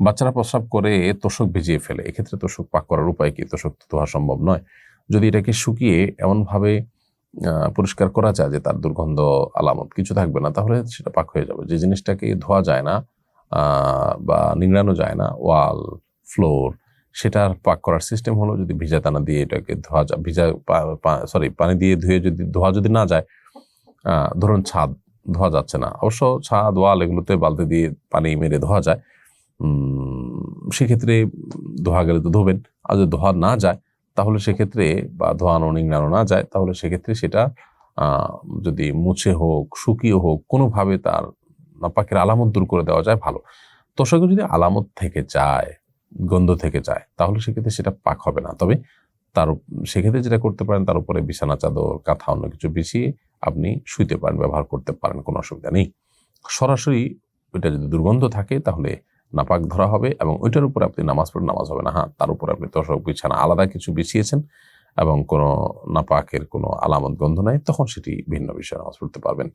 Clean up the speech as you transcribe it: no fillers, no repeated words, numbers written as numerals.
বাচ্চারা প্রস্রাব করে তোশক ভিজিয়ে ফেলে, এক্ষেত্রে তোশক পাক করার উপায় কি? তোশক তো ধোয়া সম্ভব নয়। যদি এটাকে শুকিয়ে এমনভাবে পরিষ্কার করা যায় যে তার দুর্গন্ধ আলামত কিছু থাকবে না, তাহলে সেটা পাক হয়ে যাবে। যে জিনিসটাকে ধোয়া যায় না বা নিংড়ানো যায় না, ওয়াল, ফ্লোর, সেটার পাক করার সিস্টেম হলো যদি ভিজা দানা দিয়ে এটাকে ধোয়া যায়, পানি দিয়ে ধুয়ে যদি ধোয়া যদি না যায়, ধরুন ছাদ ধোয়া যাচ্ছে না, অবশ্য ছাদ, ওয়াল এগুলোতে বালতি দিয়ে পানি মেরে ধোয়া যায়, সেক্ষেত্রে ধোয়া গেলে তো ধোবেন। আর যদি ধোয়া না যায় তাহলে সেক্ষেত্রে, বা ধোয়ানো নিংড়ানো না যায়, তাহলে সেক্ষেত্রে সেটা যদি মুছে হোক, শুকিয়ে হোক, কোনোভাবে তার নাপাকের আলামত দূর করে দেওয়া যায় ভালো। তোশকে যদি আলামত থেকে যায়, গন্ধ থেকে যায়, তাহলে সেক্ষেত্রে সেটা পাক হবে না। তবে তার সেক্ষেত্রে যেটা করতে পারেন, তার উপরে বিছানা চাদর, কাঁথা, অন্য কিছু বিছিয়ে আপনি শুইতে পারেন, ব্যবহার করতে পারেন, কোনো অসুবিধা নেই। সরাসরি ওইটা যদি দুর্গন্ধ থাকে তাহলে নাপাক ধরা হবে এবং ওইটার উপর আপনি নামাজ পড়ে নামাজ হবে না। হ্যাঁ, তার উপর আপনি তোশক বিছানা আলাদা কিছু বিছিয়েছেন এবং কোনো নাপাকের কোনো আলামত গন্ধ নাই, তখন সেটি ভিন্ন বিষয়ে নামাজ পড়তে পারবেন।